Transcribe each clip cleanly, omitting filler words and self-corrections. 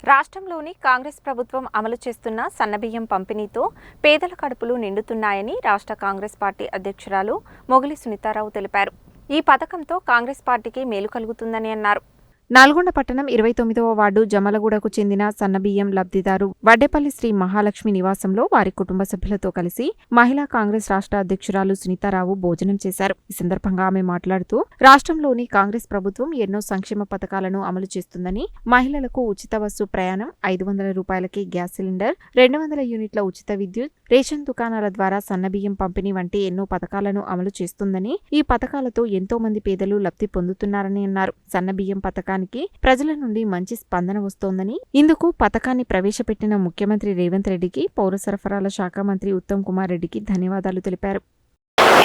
రాష్ట్రంలోని కాంగ్రెస్ ప్రభుత్వం అమలు చేస్తున్న సన్నబియ్యం పంపిణీతో పేదల కడుపులు నిండుతున్నాయని రాష్ట్ర కాంగ్రెస్ పార్టీ అధ్యక్షురాలు మొగిలి సునీతారావు తెలిపారు. ఈ పథకంతో కాంగ్రెస్ పార్టీకి మేలు కలుగుతుందని అన్నారు. నల్గొండ పట్టణం 29వ వార్డు జమలగూడకు చెందిన సన్నబియ్యం లబ్ధిదారు వడ్డేపల్లి శ్రీ మహాలక్ష్మి నివాసంలో వారి కుటుంబ సభ్యులతో కలిసి మహిళా కాంగ్రెస్ రాష్ట్ర అధ్యక్షురాలు సునీతారావు భోజనం చేశారు. ఈ సందర్భంగా ఆమె మాట్లాడుతూ రాష్ట్రంలోని కాంగ్రెస్ ప్రభుత్వం ఎన్నో సంక్షేమ పథకాలను అమలు చేస్తుందని, మహిళలకు ఉచిత బస్సు ప్రయాణం, 500 రూపాయలకి గ్యాస్ సిలిండర్, 200 యూనిట్ల ఉచిత విద్యుత్, రేషన్ దుకాణాల ద్వారా సన్నబియ్యం పంపిణీ వంటి ఎన్నో పథకాలను అమలు చేస్తుందని, ఈ పథకాలతో ఎంతో మంది పేదలు లబ్ధి పొందుతున్నారని అన్నారు. సన్నబియ్యం పథకానికి ప్రజల నుండి మంచి స్పందన వస్తోందని, ఇందుకు పథకాన్ని ప్రవేశపెట్టిన ముఖ్యమంత్రి రేవంత్ రెడ్డికి, పౌర సరఫరాల శాఖ మంత్రి ఉత్తమ్ కుమార్ రెడ్డికి ధన్యవాదాలు తెలిపారు.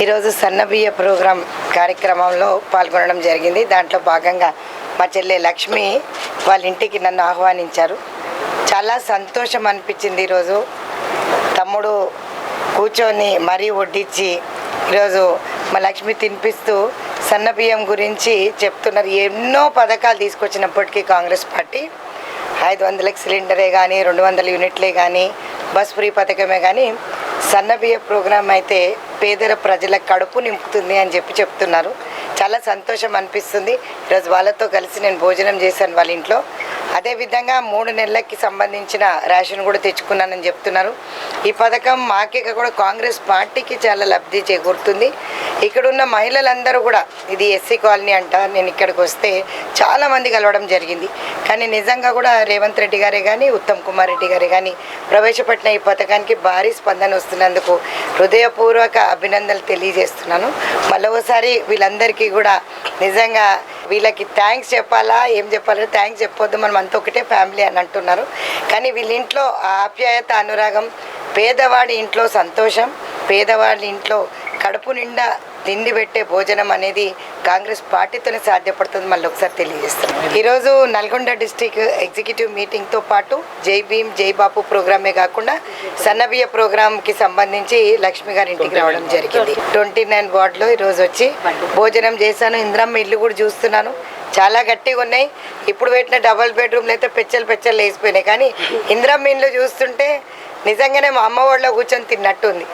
ఈరోజు సన్నబియ్య ప్రోగ్రాం కార్యక్రమంలో పాల్గొనడం జరిగింది. దాంట్లో భాగంగా మా చెల్లె లక్ష్మి వాళ్ళ ఇంటికి నన్ను ఆహ్వానించారు. చాలా సంతోషం అనిపించింది. ఈరోజు తమ్ముడు కూర్చొని మరీ వడ్డించి ఈరోజు మా లక్ష్మి తినిపిస్తూ సన్నబియ్యం గురించి చెప్తున్నారు. ఎన్నో పథకాలు తీసుకొచ్చినప్పటికీ కాంగ్రెస్ పార్టీ 500కి సిలిండరే కానీ, 200 యూనిట్లే కానీ, బస్ ఫ్రీ పథకమే కానీ, సన్నబియ్య ప్రోగ్రాం అయితే పేదల ప్రజల కడుపు నింపుతుంది అని చెప్తున్నారు. చాలా సంతోషం అనిపిస్తుంది. ఈరోజు వాళ్ళతో కలిసి నేను భోజనం చేశాను వాళ్ళ ఇంట్లో. అదేవిధంగా 3 నెలలకి సంబంధించిన రేషన్ కూడా తెచ్చుకున్నానని చెప్తున్నారు. ఈ పథకం మాకే కూడా కాంగ్రెస్ పార్టీకి చాలా లబ్ధి చేకూరుతుంది. ఇక్కడున్న మహిళలందరూ కూడా, ఇది ఎస్సీ కాలనీ అంట, నేను ఇక్కడికి వస్తే చాలామంది కలవడం జరిగింది. కానీ నిజంగా కూడా రేవంత్ రెడ్డి గారే కానీ, ఉత్తమ్ కుమార్ రెడ్డి గారే కానీ ప్రవేశపెట్టిన ఈ పథకానికి భారీ స్పందన వస్తున్నందుకు హృదయపూర్వక అభినందనలు తెలియజేస్తున్నాను. మళ్ళొకసారి వీళ్ళందరికీ కూడా నిజంగా వీళ్ళకి థ్యాంక్స్ చెప్పాలా, ఏం చెప్పాలో థ్యాంక్స్ చెప్పొద్దు, మనం అంత ఒకటే ఫ్యామిలీ అని అంటున్నారు. కానీ వీళ్ళ ఇంట్లో ఆప్యాయత, అనురాగం, పేదవాడి ఇంట్లో సంతోషం, పేదవాడి ఇంట్లో కడుపు నిండా తిండి పెట్టే భోజనం అనేది కాంగ్రెస్ పార్టీతోనే సాధ్యపడుతుంది. మళ్ళీ ఒకసారి తెలియజేస్తున్నాను. ఈరోజు నల్గొండ డిస్టిక్ ఎగ్జిక్యూటివ్ మీటింగ్తో పాటు జై భీమ్ జై బాపు ప్రోగ్రామే కాకుండా సన్నబియ్య ప్రోగ్రాంకి సంబంధించి లక్ష్మి గారి ఇంటికి రావడం జరిగింది. 29 వార్డులో ఈరోజు వచ్చి భోజనం చేశాను. ఇంద్రమ్మ ఇల్లు కూడా చూస్తున్నాను, చాలా గట్టిగా ఉన్నాయి. ఇప్పుడు పెట్టిన డబుల్ బెడ్రూమ్లు అయితే పెచ్చలు వేసిపోయినాయి. కానీ ఇంద్రమ్మ ఇల్లు చూస్తుంటే నిజంగానే మా అమ్మ వాళ్ళలో కూర్చొని తిన్నట్టుంది.